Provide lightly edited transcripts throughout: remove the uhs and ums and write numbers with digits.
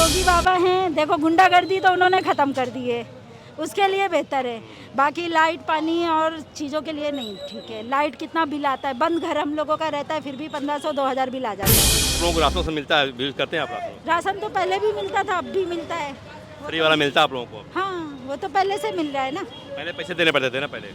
योगी बाबा हैं, देखो गुंडागर्दी तो उन्होंने ख़त्म कर दी है, उसके लिए बेहतर है। बाकी लाइट पानी और चीज़ों के लिए नहीं ठीक है। लाइट कितना बिल आता है, बंद घर हम लोगों का रहता है, फिर भी 1500-2000 बिल आ जाता है। आप लोगों को राशन से मिलता है, यूज़ करते हैं आप राशन? राशन तो पहले भी मिलता था, अब भी मिलता है। फ्री वाला मिलता है आप लोगों को? हाँ, वो तो पहले से मिल रहा है ना। पहले पैसे देने पड़ते थे ना पहले?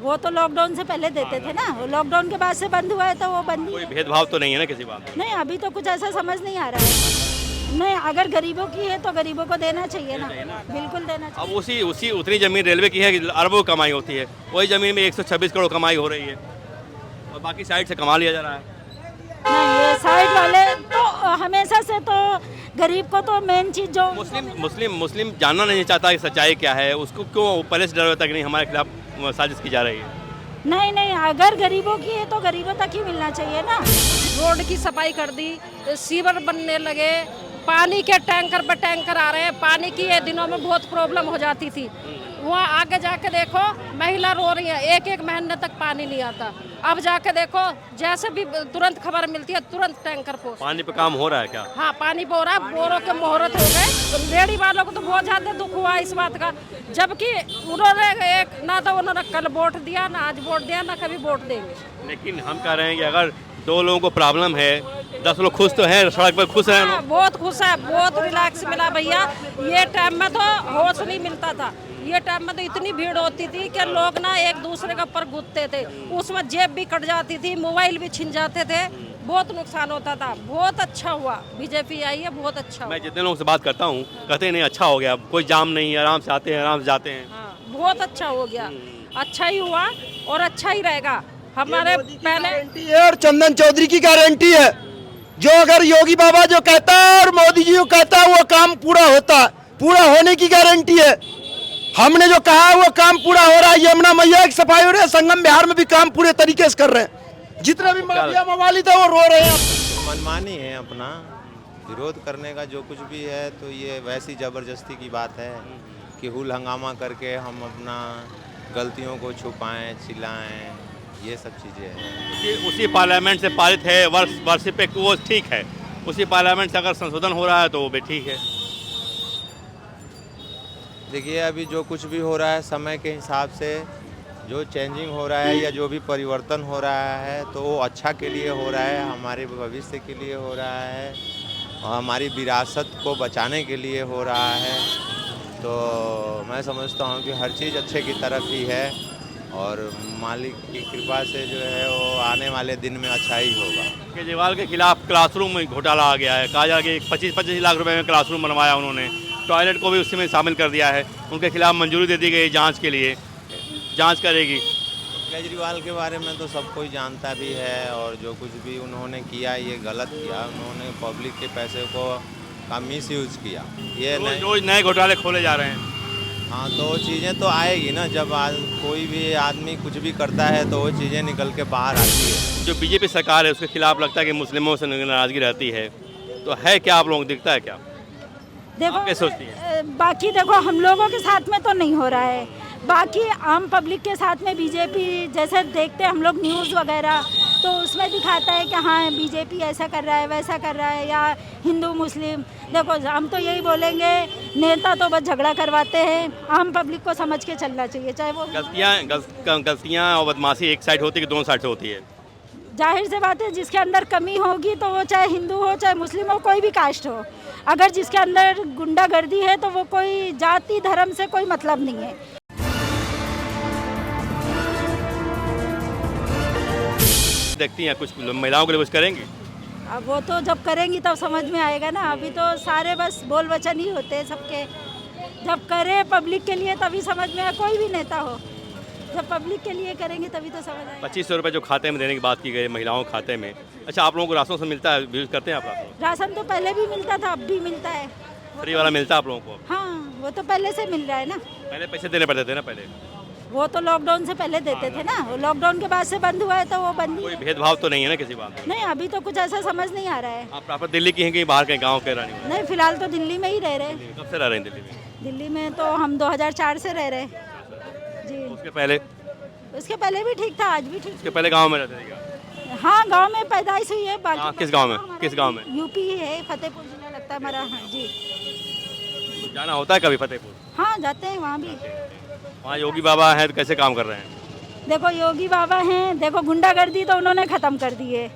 वो तो लॉकडाउन से पहले देते थे ना, वो लॉकडाउन के बाद से बंद हुआ है तो वो बंद ही कोई है। भेदभाव तो नहीं है ना किसी बात में? नहीं, अभी तो कुछ ऐसा समझ नहीं आ रहा है। नहीं, अगर गरीबों की है तो गरीबों को देना चाहिए ना, बिल्कुल देना अब चाहिए। उसी उतनी ज़मीन रेलवे की है कि अरबों कमाई होती है, वही ज़मीन में 126 करोड़ कमाई हो रही है और बाकी साइड से कमा लिया जा रहा है। नहीं, ये साइड वाले तो हमेशा से तो गरीब को तो मेन चीज़ जो मुस्लिम जानना नहीं चाहता कि सच्चाई क्या है, उसको क्यों पहले से डर होता है कि नहीं हमारे खिलाफ साजिश की जा रही है? नहीं, अगर गरीबों की है तो गरीबों तक ही मिलना चाहिए ना। रोड की सफाई कर दी, सीवर बनने लगे, पानी के टैंकर पर टैंकर आ रहे हैं। पानी की ये दिनों में बहुत प्रॉब्लम हो जाती थी, वहाँ आगे जाके देखो महिला रो रही है, एक महीने तक पानी नहीं आता। अब जाके देखो जैसे भी तुरंत खबर मिलती है तुरंत टैंकर पहुँच। पानी पे काम हो रहा है क्या? हाँ, पानी पे हो रहा है, बोरों के मुहूर्त हो गए। रेडी वालों को तो बहुत ज़्यादा दुख हुआ इस बात का, जबकि उन्होंने ना तो उन्होंने कल वोट दिया, ना आज वोट दिया, ना कभी वोट देंगे। लेकिन हम कह रहे हैं कि अगर 2 लोगों को प्रॉब्लम है, 10 लोग खुश तो हैं, सड़क पर खुश हैं हाँ, बहुत खुश है, बहुत रिलैक्स मिला भैया। ये टाइम में तो होश नहीं मिलता था, ये टाइम में तो इतनी भीड़ होती थी कि लोग ना एक दूसरे के ऊपर कूदते थे, उसमें जेब भी कट जाती थी, मोबाइल भी छिन जाते थे, बहुत नुकसान होता था। बहुत अच्छा हुआ बीजेपी आई है, बहुत अच्छा हुआ। मैं जितने लोगों से बात करता हूँ कहते हैं नहीं अच्छा हो गया, कोई जाम नहीं, आराम से आते हैं, आराम से जाते हैं। हाँ, बहुत अच्छा हो गया, अच्छा ही हुआ और अच्छा ही रहेगा। हमारे पहले गारंटी है और चंदन चौधरी की गारंटी है, जो अगर योगी बाबा जो कहता है और मोदी जी जो कहता है वो काम पूरा होता है, पूरा होने की गारंटी है। हमने जो कहा है वो काम पूरा हो रहा है। यमुना मैया की सफाई हो रही है, संगम बिहार में भी काम पूरे तरीके से कर रहे हैं। जितने भी माफिया मवाली थे वो रो रहे हैं। मनमानी है अपना, विरोध करने का जो कुछ भी है तो ये वैसी ज़बरदस्ती की बात है कि हुल हंगामा करके हम अपना गलतियों को छुपाएं, चिल्लाएं, ये सब चीज़ें हैं। उसी पार्लियामेंट से पारित है, वर्ष पे वो ठीक है, उसी पार्लियामेंट से अगर संशोधन हो रहा है तो वो भी ठीक है। देखिए अभी जो कुछ भी हो रहा है समय के हिसाब से जो चेंजिंग हो रहा है या जो भी परिवर्तन हो रहा है तो वो अच्छा के लिए हो रहा है, हमारे भविष्य के लिए हो रहा है और हमारी विरासत को बचाने के लिए हो रहा है। तो मैं समझता हूँ कि हर चीज़ अच्छे की तरफ ही है और मालिक की कृपा से जो है वो आने वाले दिन में अच्छा ही होगा। केजरीवाल के खिलाफ क्लासरूम में घोटाला आ गया है, कहा जा रहा है कि 25-25 लाख रुपए में क्लासरूम बनवाया उन्होंने, टॉयलेट को भी उसी में शामिल कर दिया है, उनके खिलाफ मंजूरी दे दी गई जांच के लिए, जांच करेगी। केजरीवाल के बारे में तो सब कोई जानता भी है और जो कुछ भी उन्होंने किया ये गलत किया, उन्होंने पब्लिक के पैसे को का मिसयूज किया। ये रोज नए घोटाले खोले जा रहे हैं। हाँ, तो वो चीज़ें तो आएगी ना, जब कोई भी आदमी कुछ भी करता है तो वो चीज़ें निकल के बाहर आती है। जो बीजेपी सरकार है उसके खिलाफ लगता है कि मुस्लिमों से नाराजगी रहती है, तो है क्या आप लोगों को दिखता है क्या? देखो आप क्या सोचती हैं? बाकी देखो हम लोगों के साथ में तो नहीं हो रहा है, बाकी आम पब्लिक के साथ में बीजेपी जैसे देखते हैं हम लोग न्यूज़ वगैरह तो उसमें दिखाता है कि हाँ बीजेपी ऐसा कर रहा है वैसा कर रहा है, या हिंदू मुस्लिम। देखो हम तो यही बोलेंगे, नेता तो बस झगड़ा करवाते हैं, आम पब्लिक को समझ के चलना चाहिए, चाहे वो गलतियाँ और बदमाशी एक साइड होती है कि दोनों साइड से होती है? जाहिर से बात है जिसके अंदर कमी होगी तो वो चाहे हिंदू हो चाहे मुस्लिम हो, कोई भी कास्ट हो, अगर जिसके अंदर गुंडागर्दी है तो वो कोई जाति धर्म से कोई मतलब नहीं है। देखती हैं कुछ महिलाओं के लिए कुछ करेंगी? अब वो तो जब करेंगी तब समझ में आएगा ना, अभी तो सारे बस बोल वचन ही होते हैं सबके, जब करे पब्लिक के लिए तभी समझ में आए, कोई भी नेता हो जब पब्लिक के लिए करेंगे तभी तो समझ आएगा। 2500 रुपये जो खाते में देने की बात की गई महिलाओं के खाते में, अच्छा आप लोगों को राशन से मिलता है, यूज़ करते हैं आप राशन? राशन तो पहले भी मिलता था, अब भी मिलता है। फ्री वाला मिलता है आप लोगों को? हाँ, वो तो पहले से मिल रहा है ना। पहले पैसे देने पड़ते थे ना पहले? वो तो लॉकडाउन से पहले देते थे ना, वो लॉकडाउन के बाद से बंद हुआ है तो वो बंद ही कोई है। भेदभाव तो नहीं है ना किसी बात में? नहीं, अभी तो कुछ ऐसा समझ नहीं आ रहा है। आप प्रॉपर दिल्ली की हैं कि बाहर के गाँव के रानी? नहीं, फिलहाल तो दिल्ली में ही रह रहे हैं। कब से रह रहे हैं दिल्ली में? दिल्ली में तो हम 2004 से रह रहे हैं जी। उसके पहले भी ठीक था, आज भी ठीक। उसके पहले गाँव में रहते थे क्या? हाँ, गांव में पैदाइश हुई है। बाकी किस गांव में? किस गांव में? यूपी है, फतेहपुर जिला लगता है हमारा। हाँ जी। जाना होता है कभी फतेहपुर? हाँ जाते हैं वहाँ भी। वहाँ योगी बाबा हैं तो कैसे काम कर रहे हैं? देखो योगी बाबा हैं, देखो गुंडागर्दी तो उन्होंने ख़त्म कर दी है,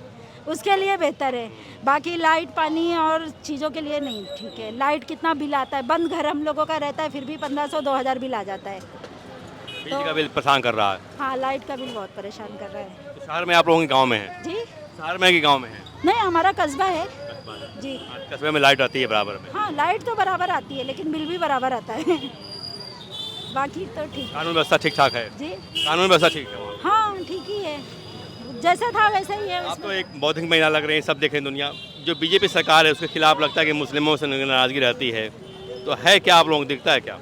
उसके लिए बेहतर है। बाकी लाइट पानी और चीज़ों के लिए नहीं ठीक है। लाइट कितना बिल आता है, बंद घर हम लोगों का रहता है, फिर भी 1500-2000 बिल आ जाता है। बिजली का बिल परेशान कर रहा है। हाँ लाइट का बिल बहुत परेशान कर रहा है। तो शहर में आप लोगों के गाँव में है? जी शहर में कि गाँव में है? नहीं, हमारा कस्बा है जी। कस्बे में लाइट आती है बराबर में? हाँ लाइट तो बराबर आती है, लेकिन बिल भी बराबर आता है। बाकी तो ठीक है कानून व्यवस्था ठीक ठाक है? जी। कानून व्यवस्था ठीक है वहाँ? हाँ ठीक ही है, जैसा था वैसा ही है। आप तो एक बौद्धिक महिला लग रही हैं, सब देख रहे हैं दुनिया। जो बीजेपी सरकार है उसके खिलाफ लगता है कि मुस्लिमों से नाराजगी रहती है, तो है क्या आप लोगों को दिखता है क्या?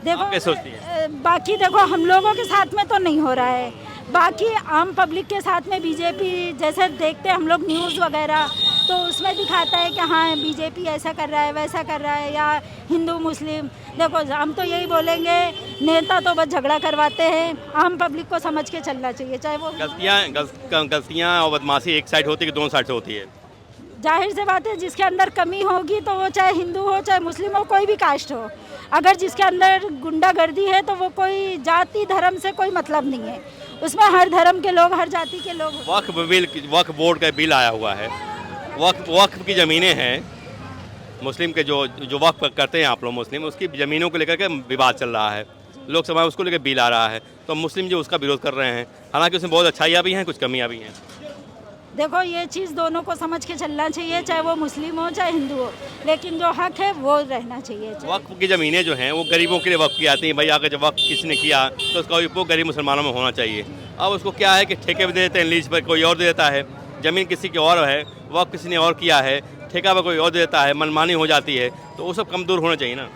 देखो आप क्या सोचती बाकी देखो हम लोगों के साथ में तो नहीं हो रहा है, बाकी आम पब्लिक के साथ में बीजेपी जैसे देखते हैं हम लोग न्यूज़ वगैरह, तो उसमें दिखाता है कि हाँ बीजेपी ऐसा कर रहा है वैसा कर रहा है, या हिंदू मुस्लिम। देखो हम तो यही बोलेंगे, नेता तो बस झगड़ा करवाते हैं, आम पब्लिक को समझ के चलना चाहिए। चाहे वो गलतियाँ और बदमाशी एक साइड होती है कि दोनों साइड से होती है? जाहिर से बात है, जिसके अंदर कमी होगी तो वो चाहे हिंदू हो चाहे मुस्लिम हो, कोई भी कास्ट हो, अगर जिसके अंदर गुंडागर्दी है तो वो कोई जाति धर्म से कोई मतलब नहीं है, उसमें हर धर्म के लोग हर जाति के लोग। वक्फ बोर्ड का बिल आया हुआ है, वक्फ की ज़मीनें हैं मुस्लिम के, जो वक्फ करते हैं आप लोग मुस्लिम, उसकी ज़मीनों को लेकर के विवाद चल रहा है, लोकसभा में उसको लेकर बिल आ रहा है, तो मुस्लिम जो उसका विरोध कर रहे हैं। हालांकि उसमें बहुत अच्छाइयाँ भी हैं, कुछ कमियाँ भी हैं। देखो ये चीज़ दोनों को समझ के चलना चाहिए, चाहे वो मुस्लिम हो चाहे हिंदू हो, लेकिन जो हक है वो रहना चाहिए। वक्फ की ज़मीनें जो हैं वो गरीबों के लिए वक्फ की आती हैं। भाई अगर जब वक्फ किसी ने किया तो उसका उपयोग गरीब मुसलमानों में होना चाहिए। अब उसको क्या है कि ठेके पे दे देते हैं, लीज पर कोई और दे देता है, ज़मीन किसी की और है, वक्फ किसी ने और किया है, ठेका पर कोई और दे देता है, मनमानी हो जाती है, तो वो सब कम दूर होना चाहिए ना।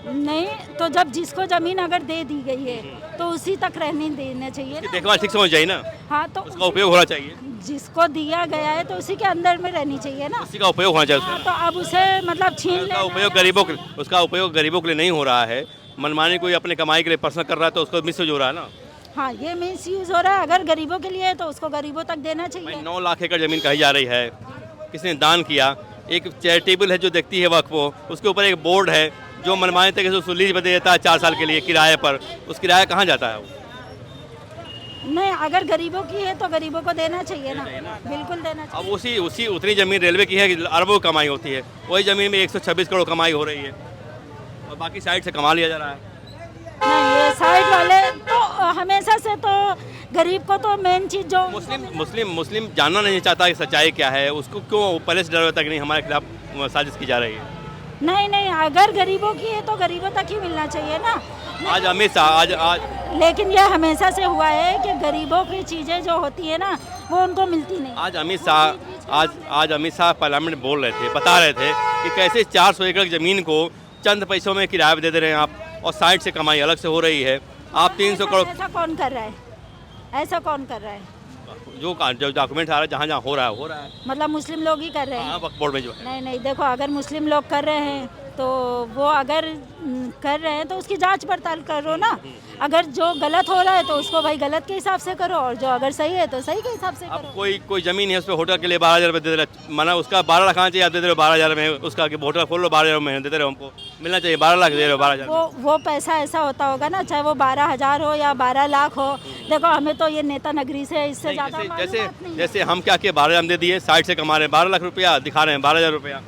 नहीं तो जब जिसको ज़मीन अगर दे दी गई है तो उसी तक रहने देना चाहिए ना। देखभाल ठीक से होनी चाहिए ना। हाँ तो उसका उपयोग होना चाहिए, जिसको दिया गया है तो उसी के अंदर में रहनी चाहिए ना। उसी का उपयोग होना चाहिए। हाँ, तो अब उसे मतलब छीन उसका उपयोग गरीबों के लिए नहीं हो रहा है। मनमानी कोई अपने कमाई के लिए पर्सनल कर रहा है तो उसको मिसयूज हो रहा है ना। हाँ ये मिस यूज़ हो रहा है, अगर गरीबों के लिए है तो उसको गरीबों तक देना चाहिए। 9 लाख एकड़ ज़मीन कही जा रही है, किसी ने दान किया, एक चैरिटेबल है जो देखती है वक्फ को, उसके ऊपर एक बोर्ड है जो मनमानी तरीके से उसको लीज पर दे देता है 4 साल के लिए किराए पर। उस किराया कहाँ जाता है वो? नहीं अगर गरीबों की है तो गरीबों को देना चाहिए ना, बिल्कुल देना चाहिए। अब उतनी ज़मीन रेलवे की है कि अरबों कमाई होती है, वही ज़मीन में 126 करोड़ कमाई हो रही है और बाकी साइड से कमा लिया जा रहा है। नहीं ये साइड वाले तो हमेशा से तो गरीब को तो मेन चीज़ जो मुस्लिम जानना नहीं चाहता कि सच्चाई क्या है, उसको क्यों पहले से डर होता है कि नहीं हमारे खिलाफ साजिश की जा रही है। नहीं अगर गरीबों की है तो गरीबों तक ही मिलना चाहिए ना। आज अमित शाह आज लेकिन यह हमेशा से हुआ है कि गरीबों की चीज़ें जो होती है ना वो उनको मिलती नहीं। आज अमित शाह पार्लियामेंट में बोल रहे थे, बता रहे थे कि कैसे 400 एकड़ ज़मीन को चंद पैसों में किराए पे दे दे रहे हैं आप, और साइड से कमाई अलग से हो रही है। आप 300 करोड़ ऐसा कौन कर रहा है? ऐसा कौन कर रहा है? जो डॉक्यूमेंट आ रहा है जहाँ जहाँ हो रहा है मतलब मुस्लिम लोग ही कर रहे हैं? वक्फ बोर्ड में जो है। नहीं देखो अगर मुस्लिम लोग कर रहे हैं तो वो अगर कर रहे हैं तो उसकी जांच पड़ताल करो ना। अगर जो गलत हो रहा है तो उसको भाई गलत के हिसाब से करो, और जो अगर सही है तो सही के हिसाब से अब करो। कोई ज़मीन है उस पर होटल के लिए 12,000 रुपये दे रहे, माना उसका 12 लाख आना चाहिए, आप दे दे रहे हो 12,000 में, उसका होटल खोल लो 12,000 में दे दे रहे हो, हमको मिलना चाहिए 12 लाख दे रहे हो 12,000। वो पैसा ऐसा होता होगा ना, चाहे वो 12,000 हो या 12 लाख हो। देखो हमें तो ये नेता नगरी से इससे ज़्यादा जैसे हम क्या किए 12,000 दे दिए, साइड से कमा रहे हैं 12 लाख रुपया, दिखा रहे हैं 12,000 रुपया।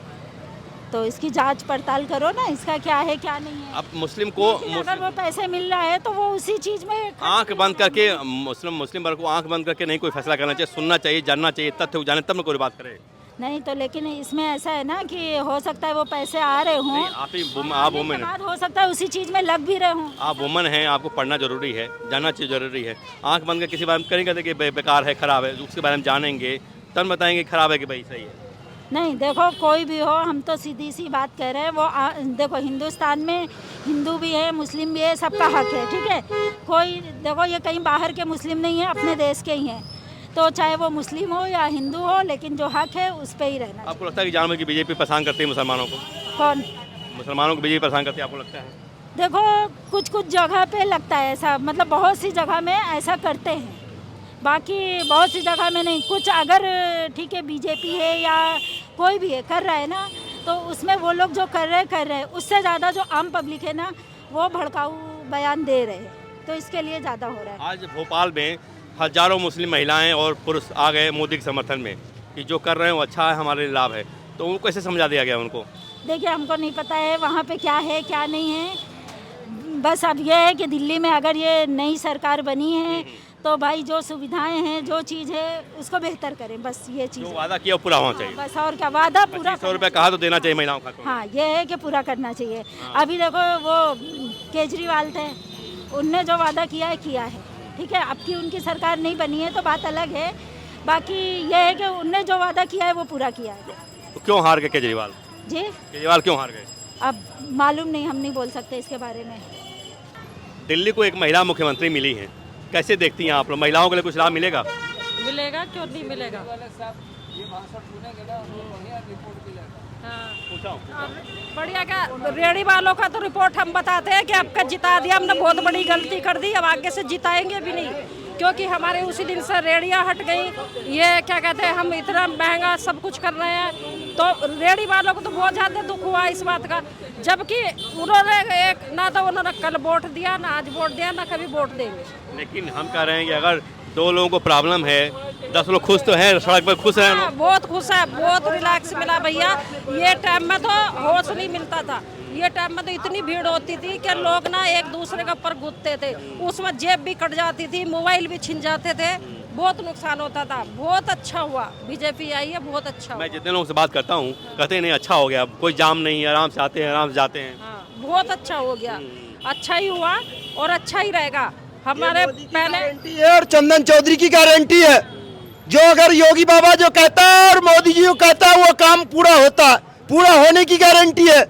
तो इसकी जांच पड़ताल करो ना, इसका क्या है क्या नहीं है। अब मुस्लिम को अगर वो पैसे मिल रहा है तो वो उसी चीज़ में आंख बंद करके मुस्लिम वर्ग को आंख बंद करके नहीं कोई फैसला करना चाहिए, सुनना चाहिए, जानना चाहिए, तथ्य जाने तब न कोई बात करे। नहीं तो लेकिन इसमें ऐसा है ना कि हो सकता है वो पैसे आ रहे हों, आप वुमेन हैं, हो सकता है उसी चीज़ में लग भी रहे हों। आप वुमेन हैं, आपको पढ़ना जरूरी है, जानना चाहिए जरूरी है। आंख बंद कर किसी बारे में करेंगे कि बेकार है, खराब है, उसके बारे में जानेंगे तब बताएंगे खराब है कि भाई सही है। नहीं देखो कोई भी हो, हम तो सीधी सी बात कह रहे हैं। वो देखो हिंदुस्तान में हिंदू भी है मुस्लिम भी है, सबका हक है, ठीक है। कोई देखो ये कहीं बाहर के मुस्लिम नहीं है, अपने देश के ही हैं, तो चाहे वो मुस्लिम हो या हिंदू हो, लेकिन जो हक है उस पर ही रहना। आपको लगता है कि जानवर की बीजेपी परेशान करती है मुसलमानों को? कौन? मुसलमानों को बीजेपी परेशान करती है, आपको लगता है? देखो कुछ जगह पे लगता है ऐसा, मतलब बहुत सी जगह में ऐसा करते हैं, बाकी बहुत सी जगह में नहीं। कुछ अगर ठीक है बीजेपी है या कोई भी है कर रहा है ना, तो उसमें वो लोग जो कर रहे हैं, उससे ज़्यादा जो आम पब्लिक है ना, वो भड़काऊ बयान दे रहे हैं, तो इसके लिए ज़्यादा हो रहा है। आज भोपाल में हजारों मुस्लिम महिलाएं और पुरुष आ गए मोदी के समर्थन में कि जो कर रहे हैं वो अच्छा है, हमारे लिए लाभ है, तो उनको कैसे समझा दिया गया उनको? देखिए, हमको नहीं पता है वहाँ पे क्या है क्या नहीं है, बस अब ये है कि दिल्ली में अगर ये नई सरकार बनी है तो भाई जो सुविधाएं हैं, जो चीज़ है उसको बेहतर करें, बस ये चीज़ जो है। वादा किया वो पूरा होना चाहिए। बस और क्या, वादा पूरा 2500 रुपये कहा तो देना चाहिए महिलाओं का। हाँ, ये है कि पूरा करना चाहिए। अभी देखो वो केजरीवाल थे, उनने जो वादा किया है, ठीक है। अब की उनकी सरकार नहीं बनी है तो बात अलग है, बाकी ये है कि उनने जो वादा किया है वो पूरा किया है। तो क्यों हार गए केजरीवाल? जी, केजरीवाल क्यों हार गए? अब मालूम नहीं, हम नहीं बोल सकते इसके बारे में। दिल्ली को एक महिला मुख्यमंत्री मिली है, कैसे देखती हैं आप लोग? महिलाओं के लिए कुछ लाभ मिलेगा? मिलेगा, क्यों नहीं मिलेगा। हाँ। और बढ़िया क्या, रेडी वालों का तो रिपोर्ट हम बताते हैं कि आपका जिता दिया हमने, बहुत बड़ी गलती कर दी, अब आगे से जिताएंगे भी नहीं, क्योंकि हमारे उसी दिन से रेडियाँ हट गई। ये क्या कहते हैं, हम इतना महंगा सब कुछ कर रहे हैं, तो रेडी वालों को तो बहुत ज़्यादा दुख हुआ इस बात का, जबकि उन्होंने एक ना तो उन्होंने कल वोट दिया, ना आज वोट दिया, ना कभी वोट देंगे। लेकिन हम कह रहे हैं कि अगर 2 लोगों को प्रॉब्लम है, 10 लोग खुश तो हैं, सड़क पर खुश हैं लोग। बहुत खुश है, बहुत रिलैक्स मिला भैया। ये टाइम में तो होश नहीं मिलता था, ये टाइम में तो इतनी भीड़ होती थी कि लोग ना एक दूसरे के ऊपर कूदते थे, उसमें जेब भी कट जाती थी, मोबाइल भी छिन जाते थे, बहुत नुकसान होता था। बहुत अच्छा हुआ बीजेपी आई है, बहुत अच्छा हुआ। मैं जितने लोगों से बात करता हूँ कहते हैं नहीं अच्छा हो गया, कोई जाम नहीं, आराम से आते हैं, आराम से जाते हैं। हाँ, बहुत अच्छा हो गया, अच्छा ही हुआ और अच्छा ही रहेगा। हमारे पहले और चंदन चौधरी की गारंटी है, जो अगर योगी बाबा जो कहता है और मोदी जी जो कहता है वो काम पूरा होता है, पूरा होने की गारंटी है।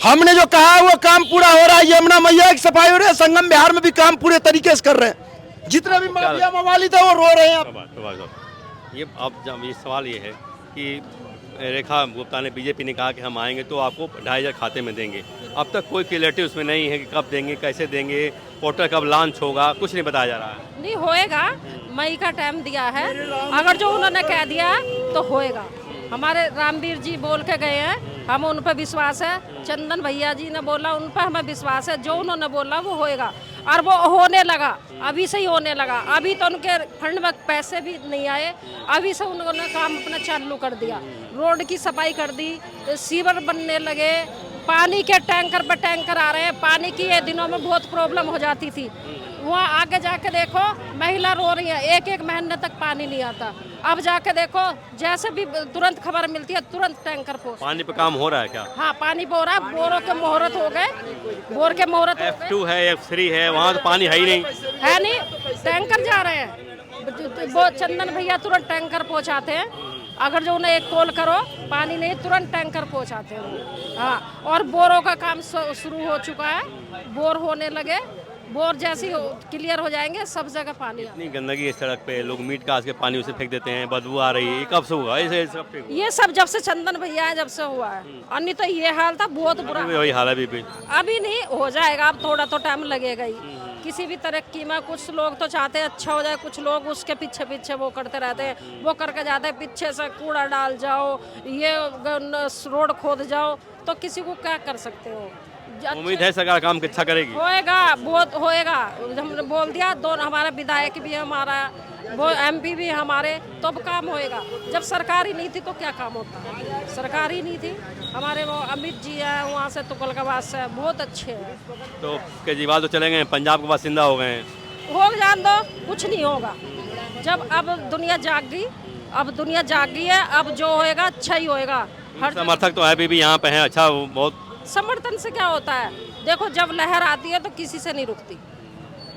हमने जो कहा है वो काम पूरा हो रहा है। यमुना मैया की सफाई हो रही है, संगम बिहार में भी काम पूरे तरीके से कर रहे हैं, जितने भी माफिया मवाली थे वो रो रहे हैं। ये अब जब ये सवाल ये है कि रेखा गुप्ता ने, बीजेपी ने कहा कि हम आएंगे तो आपको 2500 खाते में देंगे, अब तक कोई क्लियरिटी उसमें नहीं है कि कब देंगे, कैसे देंगे, पोर्टल कब लॉन्च होगा, कुछ नहीं बताया जा रहा है। नहीं होएगा, मई का टाइम दिया है, अगर जो उन्होंने कह दिया तो होएगा। हमारे रामवीर जी बोल के गए हैं, हम उन पर विश्वास है, चंदन भैया जी ने बोला, उन पर हमें विश्वास है, जो उन्होंने बोला वो होएगा, और वो होने लगा, अभी से ही होने लगा। अभी तो उनके फंड में पैसे भी नहीं आए, अभी से उन्होंने काम अपना चालू कर दिया, रोड की सफाई कर दी, सीवर बनने लगे, पानी के टैंकर पर टैंकर आ रहे हैं। पानी की ये दिनों में बहुत प्रॉब्लम हो जाती थी, वहाँ आगे जाके देखो महिला रो रही है, एक एक महीने तक पानी नहीं आता। अब जाके देखो, जैसे भी तुरंत खबर मिलती है तुरंत टैंकर पहुंच। पानी पे काम हो रहा है क्या? हाँ, पानी पे हो रहा है, बोरों के मुहूर्त हो गए, बोर के मुहूर्त हो गए। F2 है, F3 है, वहाँ तो पानी है ही नहीं, है नहीं, टैंकर जा रहे हैं, वो चंदन भैया तुरंत टैंकर पहुंचाते हैं। अगर जो उन्हें एक कॉल करो, पानी नहीं, तुरंत टैंकर पहुंचाते हैं। हाँ, और बोरों का काम शुरू हो चुका है, बोर होने लगे, बोर जैसे क्लियर हो जाएंगे सब जगह पानी। इतनी गंदगी है सड़क पे, लोग मीट काट के पानी उसे फेंक देते हैं, बदबू आ रही है, ये कब से हुआ? ये सब जब से चंदन भैया है जब से हुआ है, अन्य तो ये हाल था, बहुत बुरा। वही हाल है अभी। अभी नहीं हो जाएगा, अब थोड़ा तो टाइम लगेगा ही। किसी भी तरक्की में कुछ लोग तो चाहते हैं अच्छा हो जाए, कुछ लोग उसके पीछे पीछे वो करते रहते हैं, वो करके जाते हैं, पीछे से कूड़ा डाल जाओ, ये रोड खोद जाओ, तो किसी को क्या कर सकते हो। उम्मीद है सरकार काम अच्छा करेगी, होएगा, बहुत होएगा। हमने बोल दिया, दोनों हमारे विधायक भी हमारा, वो MP भी हमारे, तो अब काम होएगा। जब सरकार ही नहीं थी तो क्या काम होता है, सरकार ही नहीं थी। हमारे वो अमित जी हैं वहाँ से, तुगलकाबाद से, बहुत अच्छे हैं। तो केजरीवाल तो चले गए, पंजाब के बासिंदा हो गए हैं, हो जान दो, कुछ नहीं होगा। जब अब दुनिया जाग गई, अब दुनिया जाग गई है, अब जो होएगा अच्छा ही होएगा। हर समर्थक तो है अभी भी यहाँ पे हैं, अच्छा बहुत। समर्थन से क्या होता है, देखो जब लहर आती है तो किसी से नहीं रुकती,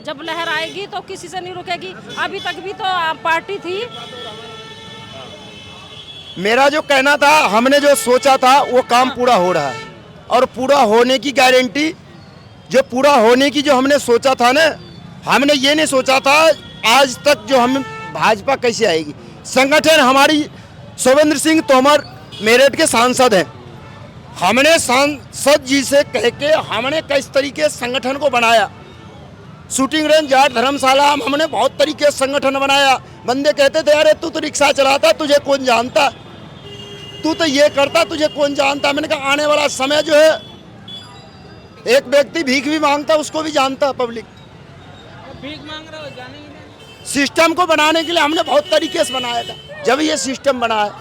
जब लहर आएगी तो किसी से नहीं रुकेगी। अभी तक भी तो पार्टी थी। मेरा जो कहना था, हमने जो सोचा था वो काम पूरा हो रहा है, और पूरा होने की गारंटी, जो पूरा होने की जो हमने सोचा था ना, हमने ये नहीं सोचा था आज तक जो हम भाजपा कैसे आएगी। संगठन हमारी शोभेंद्र सिंह तोमर मेरठ के सांसद हैं, हमने सांसद जी से कह के हमने किस तरीके से संगठन को बनाया, शूटिंग रेंज, जाट, धर्मशाला, हमने बहुत तरीके से संगठन बनाया। बंदे कहते थे अरे तू तो रिक्शा चलाता, तुझे कौन जानता। तू तो ये करता, तुझे कौन जानता। मैंने कहा आने वाला समय जो है, एक व्यक्ति भीख भी मांगता उसको भी जानता पब्लिक। भीख मांग रहा हो, जाने ही नहीं। सिस्टम को बनाने के लिए हमने बहुत तरीके से बनाया था, जब ये सिस्टम बना है।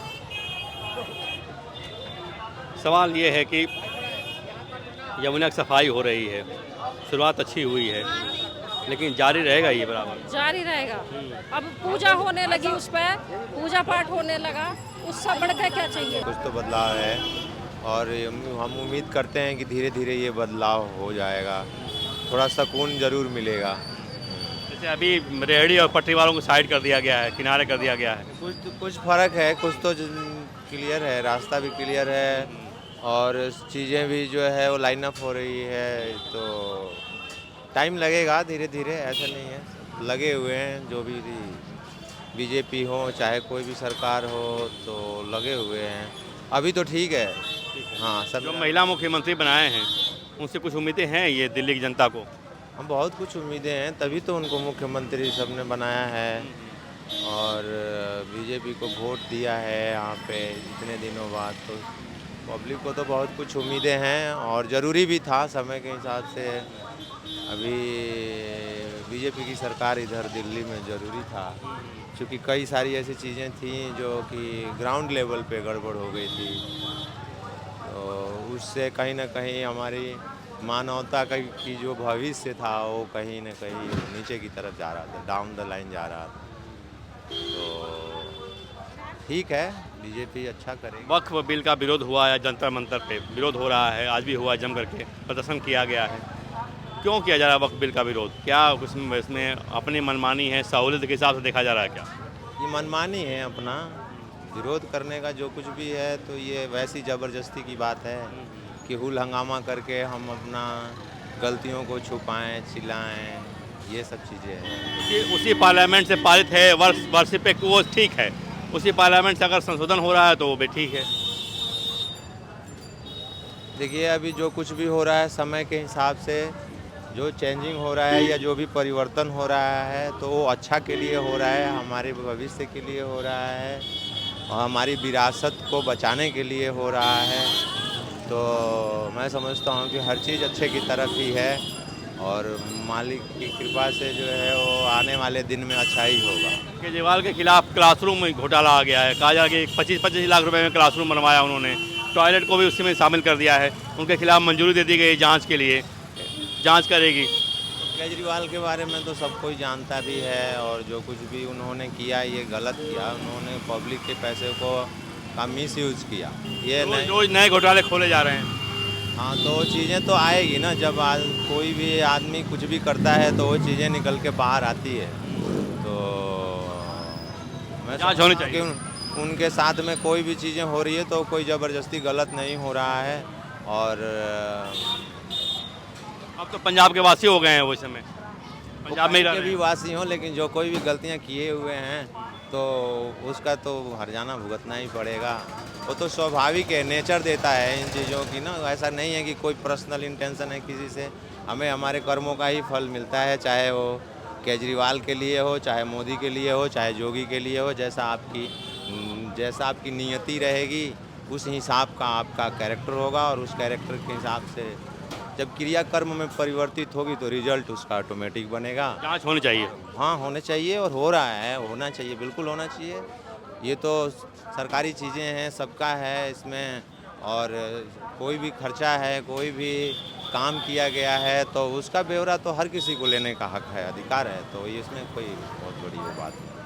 सवाल ये है कि यमुना की सफाई हो रही है, शुरुआत अच्छी हुई है, लेकिन जारी रहेगा ये बराबर? जारी रहेगा। अब पूजा होने लगी, उस पर पूजा पाठ होने लगा, उससे बढ़ के क्या चाहिए। कुछ तो बदलाव है और हम उम्मीद करते हैं कि धीरे धीरे ये बदलाव हो जाएगा, थोड़ा सुकून ज़रूर मिलेगा। जैसे अभी रेहड़ी और पटरी वालों को साइड कर दिया गया है, किनारे कर दिया गया है। कुछ फ़र्क है, कुछ तो क्लियर है, रास्ता भी क्लियर है और चीज़ें भी जो है वो लाइन अप हो रही है। तो टाइम लगेगा, धीरे धीरे, ऐसा नहीं है, लगे हुए हैं। जो भी बीजेपी हो चाहे कोई भी सरकार हो, तो लगे हुए हैं। अभी तो ठीक है। हाँ, सब जो महिला मुख्यमंत्री बनाए हैं उनसे कुछ उम्मीदें हैं ये दिल्ली की जनता को? हम बहुत कुछ उम्मीदें हैं, तभी तो उनको मुख्यमंत्री सबने बनाया है और बीजेपी को वोट दिया है यहाँ पे इतने दिनों बाद। तो पब्लिक को तो बहुत कुछ उम्मीदें हैं और ज़रूरी भी था समय के हिसाब से। अभी बीजेपी की सरकार इधर दिल्ली में ज़रूरी था, क्योंकि कई सारी ऐसी चीज़ें थी जो कि ग्राउंड लेवल पे गड़बड़ हो गई थी। तो उससे कहीं ना कहीं हमारी मानवता की जो भविष्य था वो कहीं ना कहीं नीचे की तरफ जा रहा था, डाउन द लाइन जा रहा था। तो ठीक है, बीजेपी अच्छा करेगी। वक्फ बिल का विरोध हुआ है, जंतर मंतर पे विरोध हो रहा है, आज भी हुआ जम करके प्रदर्शन किया गया है। क्यों किया जा रहा है वक्फ बिल का विरोध? क्या इसमें अपनी मनमानी है, सहूलियत के हिसाब से देखा जा रहा है क्या? ये मनमानी है अपना, विरोध करने का जो कुछ भी है तो ये वैसी ज़बरदस्ती की बात है कि हुल हंगामा करके हम अपना गलतियों को छुपाएं, चिल्लाएं, ये सब चीज़ें हैं। उसी पार्लियामेंट से पारित है, वर्ष पे वो ठीक है, उसी पार्लियामेंट से अगर संशोधन हो रहा है तो वो भी ठीक है। देखिए, अभी जो कुछ भी हो रहा है समय के हिसाब से, जो चेंजिंग हो रहा है या जो भी परिवर्तन हो रहा है तो वो अच्छा के लिए हो रहा है, हमारे भविष्य के लिए हो रहा है और हमारी विरासत को बचाने के लिए हो रहा है। तो मैं समझता हूँ कि हर चीज़ अच्छे की तरफ ही है और मालिक की कृपा से जो है वो आने वाले दिन में अच्छा ही होगा। केजरीवाल के खिलाफ क्लासरूम में घोटाला आ गया है, कहा जा रहा है कि 25-25 लाख रुपए में क्लासरूम बनवाया उन्होंने, टॉयलेट को भी उसी में शामिल कर दिया है। उनके खिलाफ मंजूरी दे दी गई जांच के लिए, जांच करेगी। केजरीवाल के बारे में तो सब कोई जानता भी है और जो कुछ भी उन्होंने किया ये गलत किया, उन्होंने पब्लिक के पैसे को का मिसयूज किया। ये रोज नए घोटाले खोले जा रहे हैं। हाँ, तो वो चीज़ें तो आएगी ना, जब कोई भी आदमी कुछ भी करता है तो वो चीज़ें निकल के बाहर आती है। तो मैं जांच होनी चाहिए। कि उनके साथ में कोई भी चीज़ें हो रही है तो कोई ज़बरदस्ती गलत नहीं हो रहा है। और अब तो पंजाब के वासी हो गए हैं, वो समय पंजाब में ही रह के रहे भी हैं। वासी हों, लेकिन जो कोई भी गलतियाँ किए हुए हैं तो उसका तो हर्जाना भुगतना ही पड़ेगा। वो तो स्वाभाविक है, नेचर देता है इन चीज़ों की ना। ऐसा नहीं है कि कोई पर्सनल इंटेंशन है किसी से, हमें हमारे कर्मों का ही फल मिलता है, चाहे वो केजरीवाल के लिए हो, चाहे मोदी के लिए हो, चाहे जोगी के लिए हो। जैसा आपकी नियति रहेगी उस हिसाब का आपका कैरेक्टर होगा और उस कैरेक्टर के हिसाब से जब क्रिया कर्म में परिवर्तित होगी तो रिजल्ट उसका ऑटोमेटिक बनेगा। जांच होनी चाहिए। हाँ, होने चाहिए और हो रहा है, होना चाहिए, बिल्कुल होना चाहिए। ये तो सरकारी चीज़ें हैं, सबका है इसमें, और कोई भी खर्चा है, कोई भी काम किया गया है तो उसका ब्यौरा तो हर किसी को लेने का हक है, अधिकार है। तो इसमें कोई बहुत बड़ी वो बात नहीं।